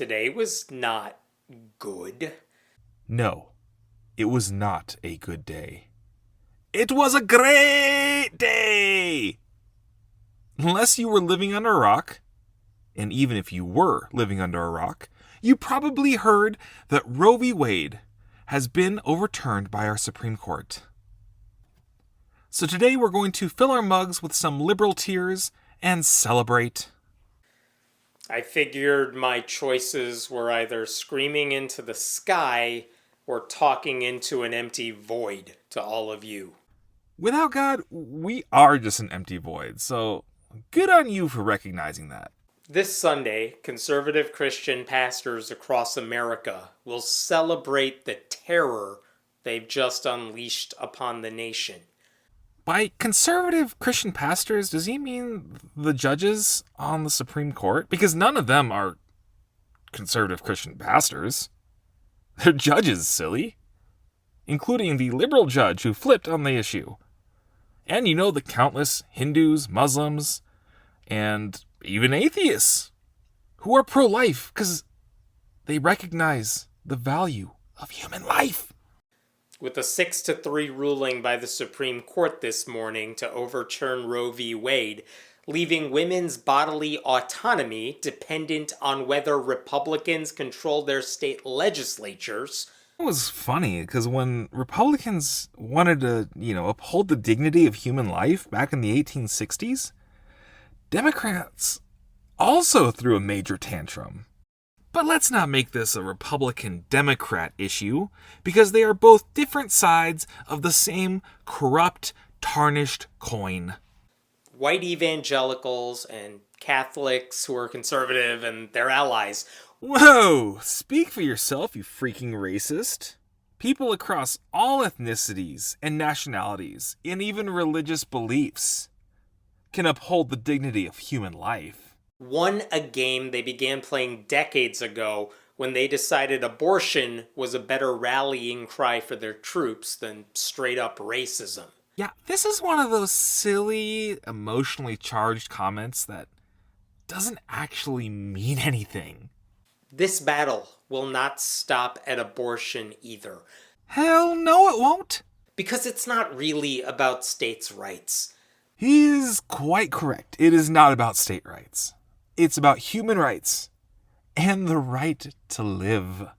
today was not good. No, it was not a good day. It was a great day! Unless you were living under a rock, and even if you were living under a rock, you probably heard that Roe v. Wade has been overturned by our Supreme Court. So today we're going to fill our mugs with some liberal tears and celebrate. I figured my choices were either screaming into the sky or talking into an empty void to all of you. Without God, we are just an empty void, so good on you for recognizing that. This Sunday, conservative Christian pastors across America will celebrate the terror they've just unleashed upon the nation. By conservative Christian pastors, does he mean the judges on the Supreme Court? Because none of them are conservative Christian pastors. They're judges, silly. Including the liberal judge who flipped on the issue. And you know the countless Hindus, Muslims, and even atheists who are pro-life because they recognize the value of human life. With a 6-3 ruling by the Supreme Court this morning to overturn Roe v. Wade, leaving women's bodily autonomy dependent on whether Republicans control their state legislatures. It was funny because when Republicans wanted to, uphold the dignity of human life back in the 1860s, Democrats also threw a major tantrum. But let's not make this a Republican-Democrat issue, because they are both different sides of the same corrupt, tarnished coin. White evangelicals and Catholics who are conservative and their allies. Whoa! Speak for yourself, you freaking racist. People across all ethnicities and nationalities, and even religious beliefs, can uphold the dignity of human life. Won a game they began playing decades ago when they decided abortion was a better rallying cry for their troops than straight-up racism. Yeah, this is one of those silly, emotionally charged comments that doesn't actually mean anything. This battle will not stop at abortion either. Hell no, it won't. Because it's not really about states' rights. He is quite correct. It is not about state rights. It's about human rights and the right to live.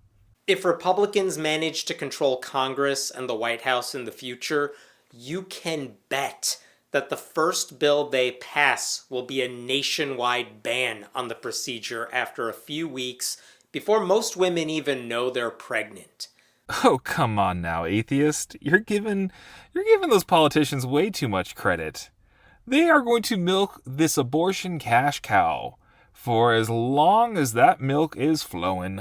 If Republicans manage to control Congress and the White House in the future, you can bet that the first bill they pass will be a nationwide ban on the procedure after a few weeks before most women even know they're pregnant. Oh, come on now, atheist. You're giving those politicians way too much credit. They are going to milk this abortion cash cow for as long as that milk is flowing.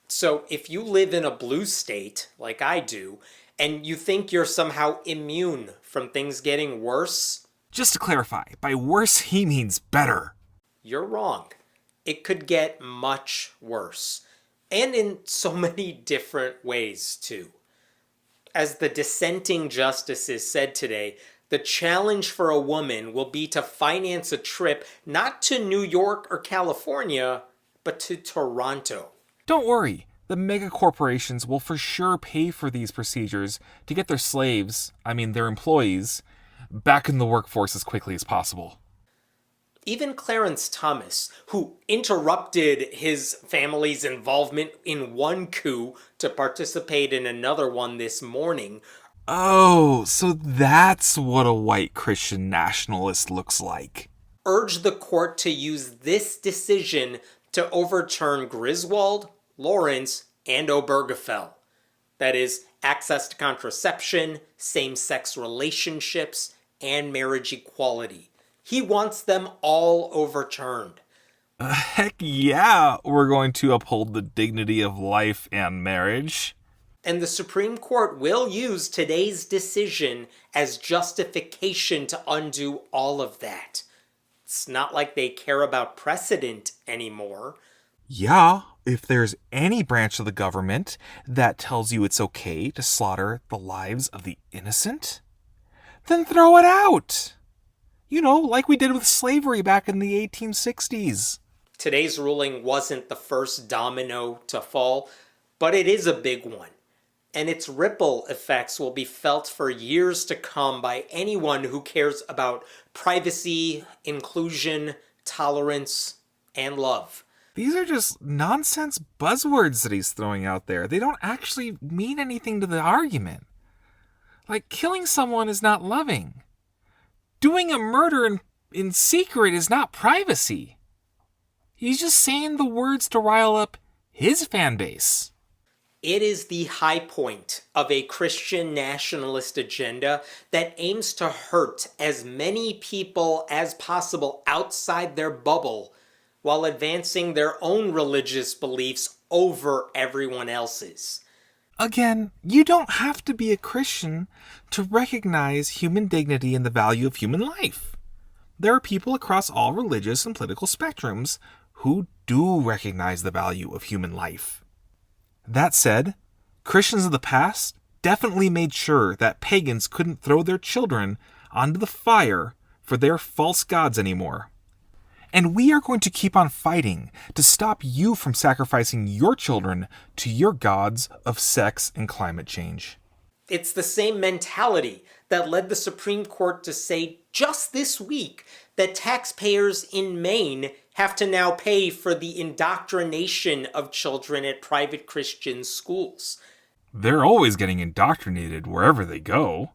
So if you live in a blue state, like I do, and you think you're somehow immune from things getting worse... Just to clarify, by worse he means better. You're wrong. It could get much worse. And in so many different ways, too. As the dissenting justices said today, the challenge for a woman will be to finance a trip not to New York or California, but to Toronto. Don't worry, the mega corporations will for sure pay for these procedures to get their employees, back in the workforce as quickly as possible. Even Clarence Thomas, who interrupted his family's involvement in one coup to participate in another one this morning. Oh, so that's what a white Christian nationalist looks like. Urged the court to use this decision to overturn Griswold, Lawrence, and Obergefell. That is, access to contraception, same-sex relationships, and marriage equality. He wants them all overturned. Heck yeah, we're going to uphold the dignity of life and marriage. And the Supreme Court will use today's decision as justification to undo all of that. It's not like they care about precedent anymore. Yeah, if there's any branch of the government that tells you it's okay to slaughter the lives of the innocent, then throw it out. Like we did with slavery back in the 1860s. Today's ruling wasn't the first domino to fall, but it is a big one. And its ripple effects will be felt for years to come by anyone who cares about privacy, inclusion, tolerance, and love. These are just nonsense buzzwords that he's throwing out there. They don't actually mean anything to the argument. Like, killing someone is not loving. Doing a murder in secret is not privacy. He's just saying the words to rile up his fan base. It is the high point of a Christian nationalist agenda that aims to hurt as many people as possible outside their bubble while advancing their own religious beliefs over everyone else's. Again, you don't have to be a Christian to recognize human dignity and the value of human life. There are people across all religious and political spectrums who do recognize the value of human life. That said, Christians of the past definitely made sure that pagans couldn't throw their children onto the fire for their false gods anymore. And we are going to keep on fighting to stop you from sacrificing your children to your gods of sex and climate change. It's the same mentality that led the Supreme Court to say just this week that taxpayers in Maine have to now pay for the indoctrination of children at private Christian schools. They're always getting indoctrinated wherever they go.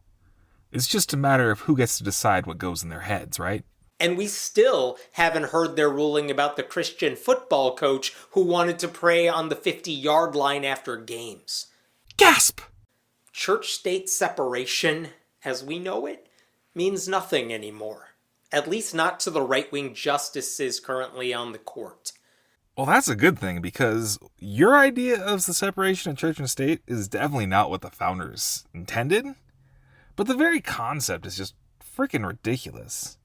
It's just a matter of who gets to decide what goes in their heads, right? And we still haven't heard their ruling about the Christian football coach who wanted to pray on the 50-yard line after games. Gasp! Church-state separation, as we know it, means nothing anymore. At least not to the right-wing justices currently on the court. Well, that's a good thing, because your idea of the separation of church and state is definitely not what the founders intended. But the very concept is just freaking ridiculous.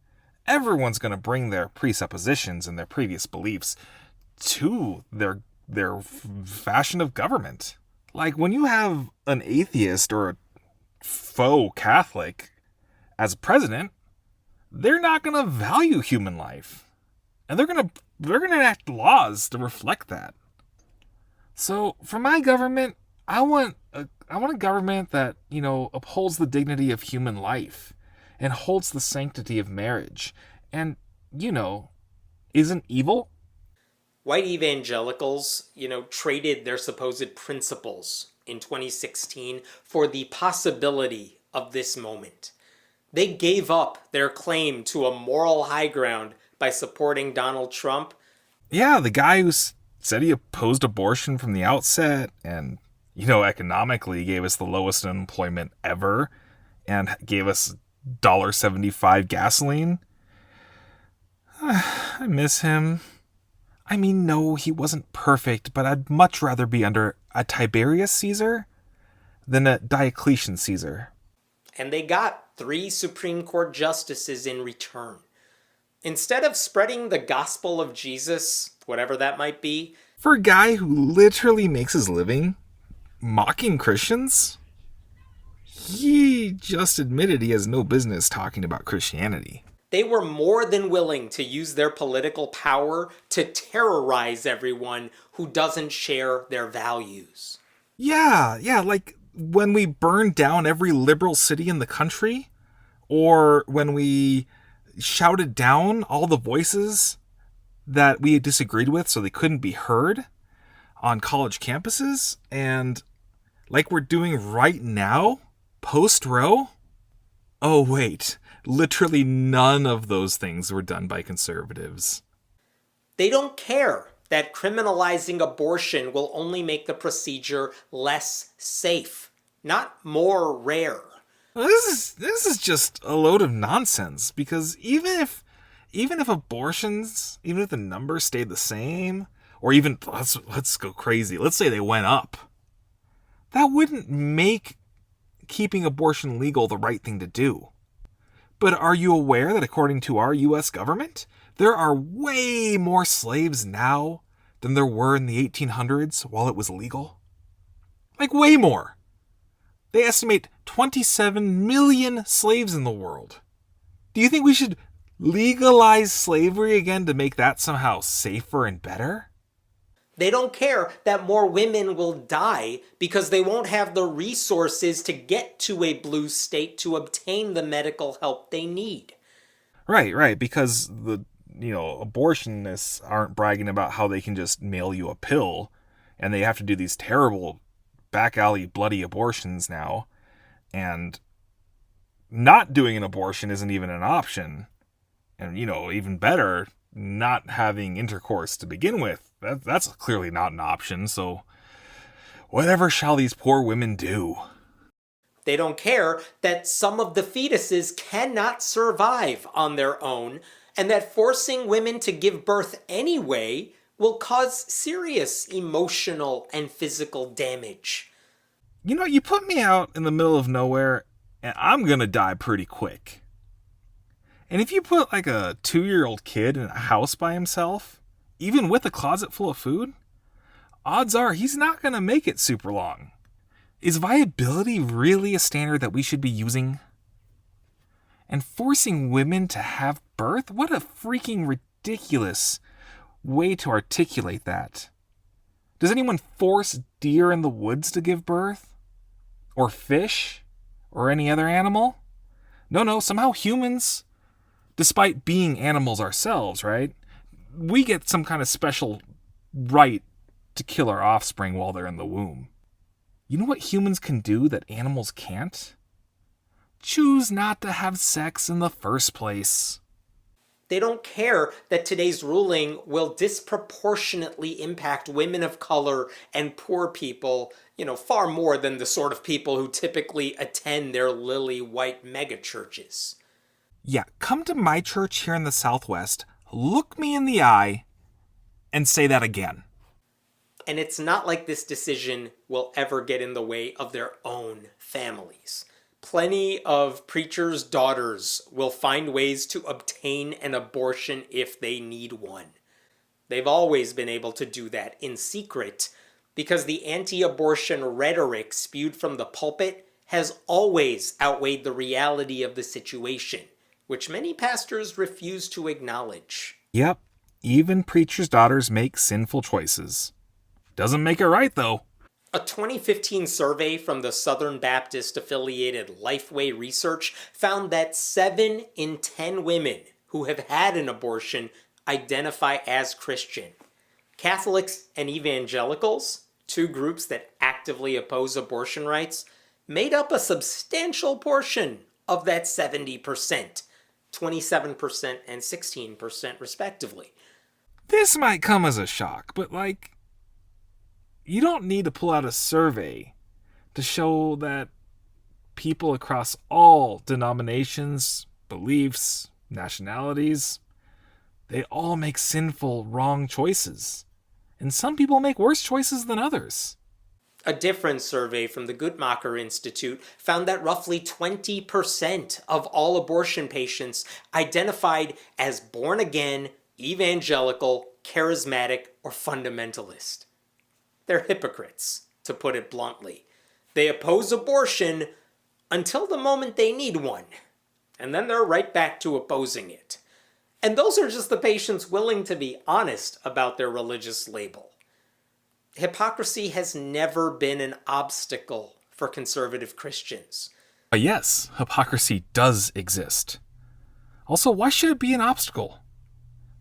Everyone's going to bring their presuppositions and their previous beliefs to their fashion of government. Like, when you have an atheist or a faux Catholic as president, they're not going to value human life. And they're going to enact laws to reflect that. So, for my government, I want a government that, upholds the dignity of human life and holds the sanctity of marriage and, isn't evil. White evangelicals, traded their supposed principles in 2016 for the possibility of this moment. They gave up their claim to a moral high ground by supporting Donald Trump. Yeah, the guy who said he opposed abortion from the outset and, economically gave us the lowest unemployment ever and gave us $1.75 gasoline. I miss him. I mean, no, he wasn't perfect, but I'd much rather be under a Tiberius Caesar than a Diocletian Caesar. And they got 3 Supreme Court justices in return. Instead of spreading the gospel of Jesus, whatever that might be, for a guy who literally makes his living mocking Christians, he just admitted he has no business talking about Christianity. They were more than willing to use their political power to terrorize everyone who doesn't share their values. Yeah, like when we burned down every liberal city in the country, or when we shouted down all the voices that we disagreed with so they couldn't be heard on college campuses, and like we're doing right now, post-Roe. Oh, wait. Literally none of those things were done by conservatives. They don't care that criminalizing abortion will only make the procedure less safe, not more rare. This is just a load of nonsense, because even if abortions, even if the numbers stayed the same, or even let's go crazy, let's say they went up, that wouldn't make keeping abortion legal the right thing to do. But are you aware that according to our U.S. government, there are way more slaves now than there were in the 1800s while it was legal? Like, way more. They estimate 27 million slaves in the world. Do you think we should Legalize slavery again to make that somehow safer and better? They don't care that more women will die because they won't have the resources to get to a blue state to obtain the medical help they need. Right, because the abortionists aren't bragging about how they can just mail you a pill and they have to do these terrible back alley bloody abortions now, and not doing an abortion isn't even an option. And even better, not having intercourse to begin with, that's clearly not an option. So whatever shall these poor women do? They don't care that some of the fetuses cannot survive on their own, and that forcing women to give birth anyway will cause serious emotional and physical damage. You put me out in the middle of nowhere, and I'm gonna die pretty quick. And if you put like a 2-year-old kid in a house by himself, even with a closet full of food, odds are he's not gonna make it super long. Is viability really a standard that we should be using? And forcing women to have birth? What a freaking ridiculous way to articulate that. Does anyone force deer in the woods to give birth? Or fish? Or any other animal? No, somehow humans, despite being animals ourselves, right? We get some kind of special right to kill our offspring while they're in the womb. You know what humans can do that animals can't? Choose not to have sex in the first place. They don't care that today's ruling will disproportionately impact women of color and poor people, far more than the sort of people who typically attend their lily white megachurches. Yeah, come to my church here in the Southwest, look me in the eye, and say that again. And it's not like this decision will ever get in the way of their own families. Plenty of preachers' daughters will find ways to obtain an abortion if they need one. They've always been able to do that in secret because the anti-abortion rhetoric spewed from the pulpit has always outweighed the reality of the situation, which many pastors refuse to acknowledge. Yep, even preachers' daughters make sinful choices. Doesn't make it right, though. A 2015 survey from the Southern Baptist-affiliated Lifeway Research found that 7 in 10 women who have had an abortion identify as Christian. Catholics and evangelicals, 2 groups that actively oppose abortion rights, made up a substantial portion of that 70%, 27% and 16% respectively. This might come as a shock, but you don't need to pull out a survey to show that people across all denominations, beliefs, nationalities, they all make sinful, wrong choices. And some people make worse choices than others. A different survey from the Guttmacher Institute found that roughly 20% of all abortion patients identified as born again, evangelical, charismatic, or fundamentalist. They're hypocrites, to put it bluntly. They oppose abortion until the moment they need one, and then they're right back to opposing it. And those are just the patients willing to be honest about their religious label. Hypocrisy has never been an obstacle for conservative Christians. Yes, hypocrisy does exist. Also, why should it be an obstacle?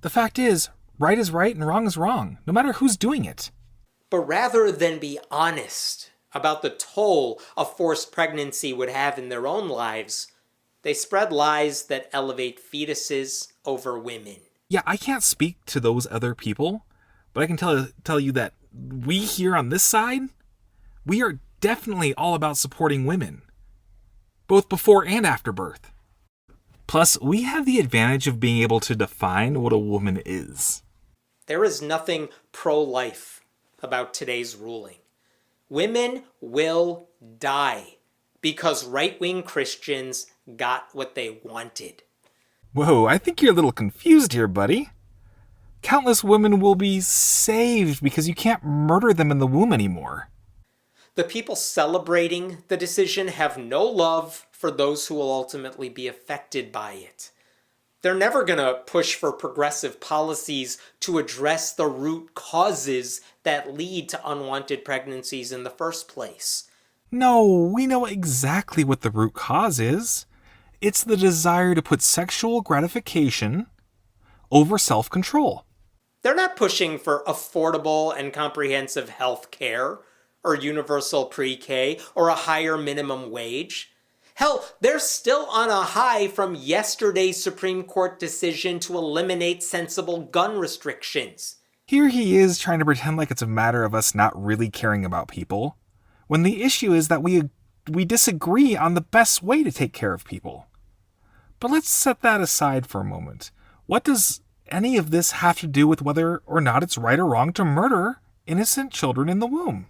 The fact is, right is right and wrong is wrong, no matter who's doing it. But rather than be honest about the toll a forced pregnancy would have in their own lives, they spread lies that elevate fetuses over women. Yeah, I can't speak to those other people, but I can tell you that we here on this side, we are definitely all about supporting women, both before and after birth. Plus, we have the advantage of being able to define what a woman is. There is nothing pro-life about today's ruling. Women will die because right-wing Christians got what they wanted. Whoa, I think you're a little confused here, buddy. Countless women will be saved because you can't murder them in the womb anymore. The people celebrating the decision have no love for those who will ultimately be affected by it. They're never going to push for progressive policies to address the root causes that lead to unwanted pregnancies in the first place. No, we know exactly what the root cause is. It's the desire to put sexual gratification over self-control. They're not pushing for affordable and comprehensive health care, or universal pre-K, or a higher minimum wage. Hell, they're still on a high from yesterday's Supreme Court decision to eliminate sensible gun restrictions. Here he is trying to pretend like it's a matter of us not really caring about people, when the issue is that we disagree on the best way to take care of people. But let's set that aside for a moment. What does any of this have to do with whether or not it's right or wrong to murder innocent children in the womb?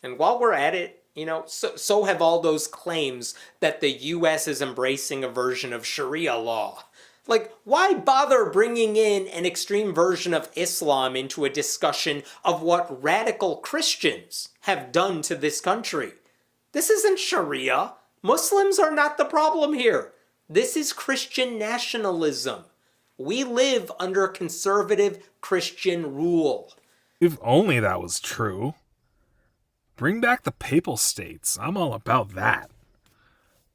And while we're at it, so have all those claims that the US is embracing a version of Sharia law. Like, why bother bringing in an extreme version of Islam into a discussion of what radical Christians have done to this country? This isn't Sharia. Muslims are not the problem here. This is Christian nationalism. We live under conservative Christian rule. If only that was true. Bring back the papal states. I'm all about that.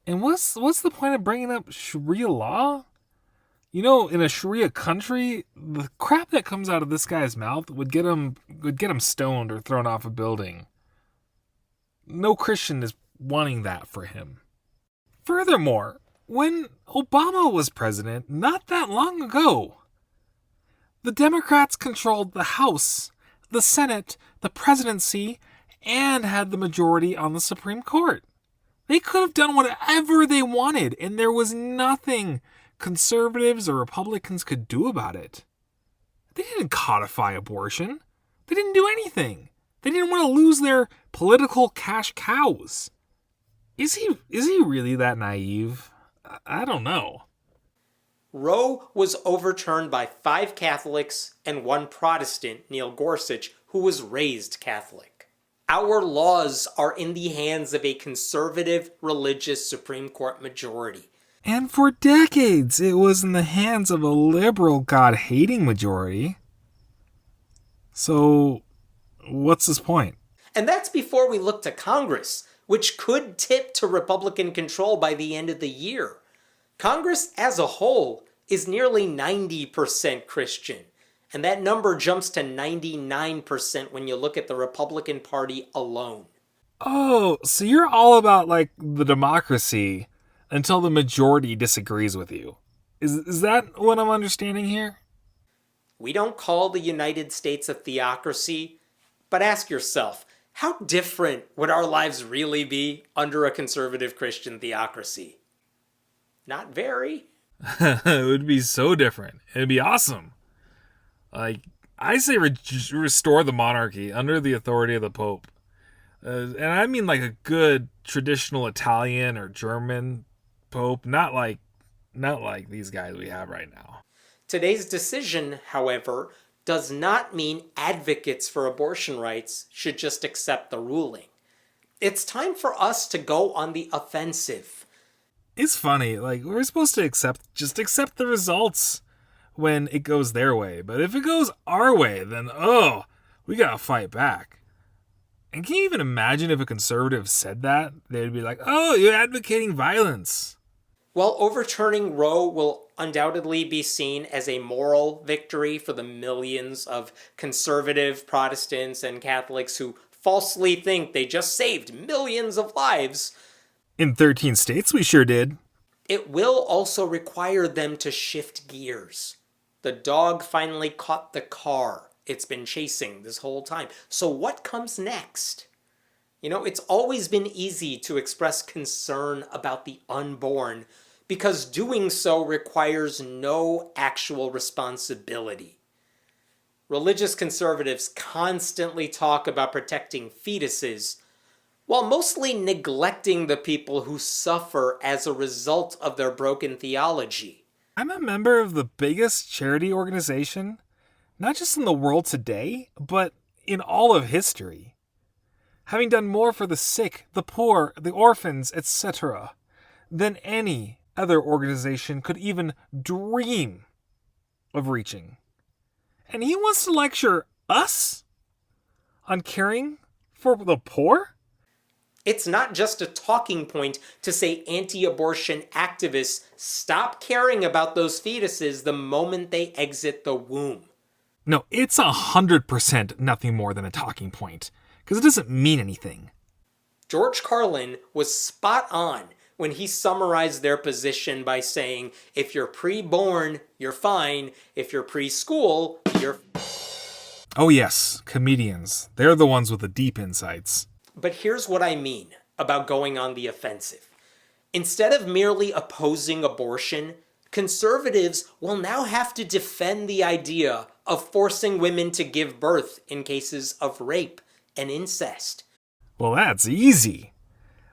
And what's the point of bringing up Sharia law? In a Sharia country, the crap that comes out of this guy's mouth would get him stoned or thrown off a building. No Christian is wanting that for him. Furthermore, when Obama was president not that long ago, the Democrats controlled the House, the Senate, the presidency, and had the majority on the Supreme Court. They could have done whatever they wanted, and there was nothing conservatives or Republicans could do about it. They didn't codify abortion. They didn't do anything. They didn't want to lose their political cash cows. Is he really that naive? I don't know. Roe was overturned by 5 Catholics and 1 Protestant, Neil Gorsuch, who was raised Catholic. Our laws are in the hands of a conservative religious Supreme Court majority. And for decades, it was in the hands of a liberal, God-hating majority. So, what's his point? And that's before we look to Congress, which could tip to Republican control by the end of the year. Congress as a whole is nearly 90% Christian, and that number jumps to 99% when you look at the Republican Party alone. Oh, so you're all about, the democracy until the majority disagrees with you. Is that what I'm understanding here? We don't call the United States a theocracy, but ask yourself, how different would our lives really be under a conservative Christian theocracy? Not very. It would be so different. It'd be awesome. I say restore the monarchy under the authority of the Pope. And I mean a good traditional Italian or German Pope, not like these guys we have right now. Today's decision, however, does not mean advocates for abortion rights should just accept the ruling. It's time for us to go on the offensive. It's funny, we're supposed to accept the results when it goes their way. But if it goes our way, then, we gotta fight back. And can you even imagine if a conservative said that? They'd be like, you're advocating violence. While overturning Roe will undoubtedly be seen as a moral victory for the millions of conservative Protestants and Catholics who falsely think they just saved millions of lives, in 13 states, we sure did. It will also require them to shift gears. The dog finally caught the car it's been chasing this whole time. So what comes next? It's always been easy to express concern about the unborn because doing so requires no actual responsibility. Religious conservatives constantly talk about protecting fetuses, while mostly neglecting the people who suffer as a result of their broken theology. I'm a member of the biggest charity organization, not just in the world today, but in all of history. Having done more for the sick, the poor, the orphans, etc., than any other organization could even dream of reaching. And he wants to lecture us on caring for the poor? It's not just a talking point to say anti-abortion activists stop caring about those fetuses the moment they exit the womb. No, it's 100% nothing more than a talking point, because it doesn't mean anything. George Carlin was spot on when he summarized their position by saying, if you're pre-born, you're fine. If you're preschool, you're... Oh yes, comedians. They're the ones with the deep insights. But here's what I mean about going on the offensive. Instead of merely opposing abortion, conservatives will now have to defend the idea of forcing women to give birth in cases of rape and incest. Well, that's easy.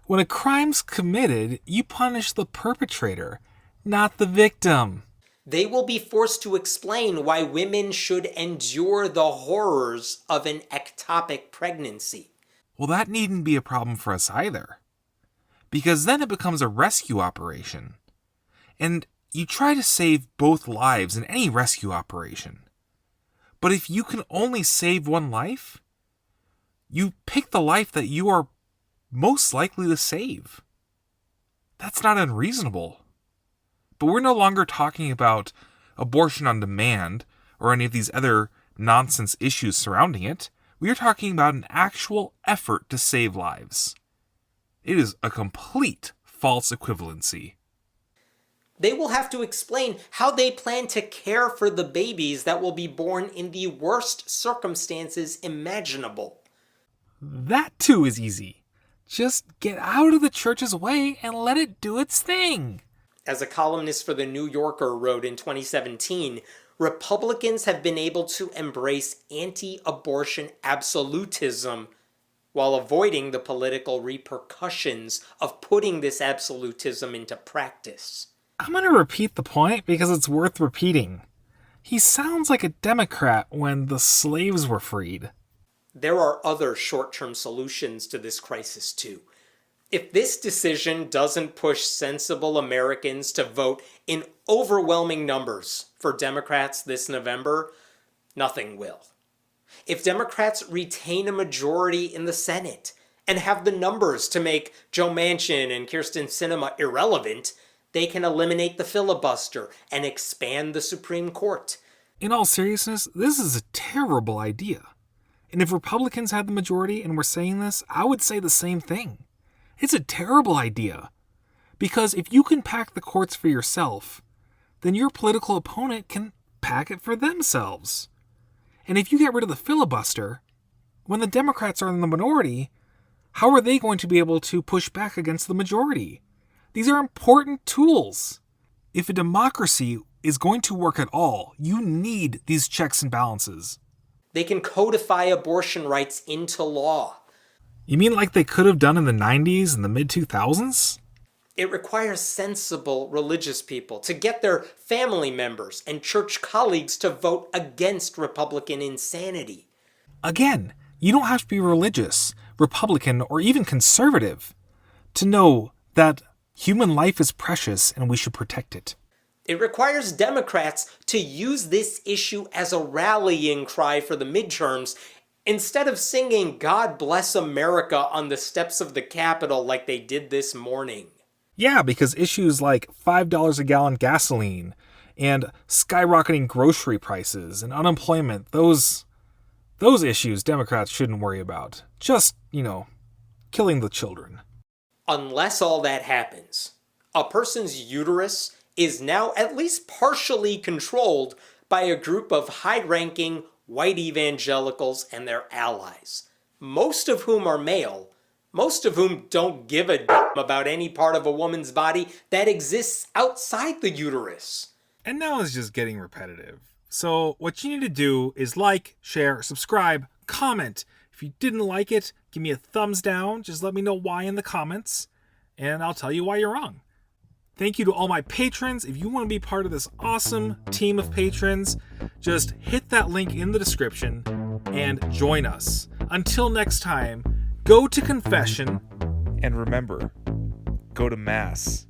When a crime's committed, you punish the perpetrator, not the victim. They will be forced to explain why women should endure the horrors of an ectopic pregnancy. Well, that needn't be a problem for us either. Because then it becomes a rescue operation. And you try to save both lives in any rescue operation. But if you can only save one life, you pick the life that you are most likely to save. That's not unreasonable. But we're no longer talking about abortion on demand or any of these other nonsense issues surrounding it. We are talking about an actual effort to save lives. It is a complete false equivalency. They will have to explain how they plan to care for the babies that will be born in the worst circumstances imaginable. That too is easy. Just get out of the church's way and let it do its thing. As a columnist for The New Yorker wrote in 2017, Republicans have been able to embrace anti-abortion absolutism while avoiding the political repercussions of putting this absolutism into practice. I'm going to repeat the point because it's worth repeating. He sounds like a Democrat when the slaves were freed. There are other short-term solutions to this crisis too. If this decision doesn't push sensible Americans to vote in overwhelming numbers for Democrats this November, nothing will. If Democrats retain a majority in the Senate and have the numbers to make Joe Manchin and Kyrsten Sinema irrelevant, they can eliminate the filibuster and expand the Supreme Court. In all seriousness, this is a terrible idea. And if Republicans had the majority and were saying this, I would say the same thing. It's a terrible idea. Because if you can pack the courts for yourself, then your political opponent can pack it for themselves. And if you get rid of the filibuster, when the Democrats are in the minority, how are they going to be able to push back against the majority? These are important tools. If a democracy is going to work at all, you need these checks and balances. They can codify abortion rights into law. You mean like they could have done in the 90s and the mid-2000s? It requires sensible religious people to get their family members and church colleagues to vote against Republican insanity. Again, you don't have to be religious, Republican, or even conservative to know that human life is precious and we should protect it. It requires Democrats to use this issue as a rallying cry for the midterms instead of singing God Bless America on the steps of the Capitol like they did this morning. Yeah, because issues like $5 a gallon gasoline and skyrocketing grocery prices and unemployment, those issues Democrats shouldn't worry about. Just, killing the children. Unless all that happens, a person's uterus is now at least partially controlled by a group of high-ranking white evangelicals and their allies, most of whom are male, most of whom don't give a damn about any part of a woman's body that exists outside the uterus. And now it's just getting repetitive. So what you need to do is like, share, subscribe, comment. If you didn't like it, give me a thumbs down. Just let me know why in the comments, and I'll tell you why you're wrong. Thank you to all my patrons. If you want to be part of this awesome team of patrons, just hit that link in the description and join us. Until next time, go to confession. And remember, go to Mass.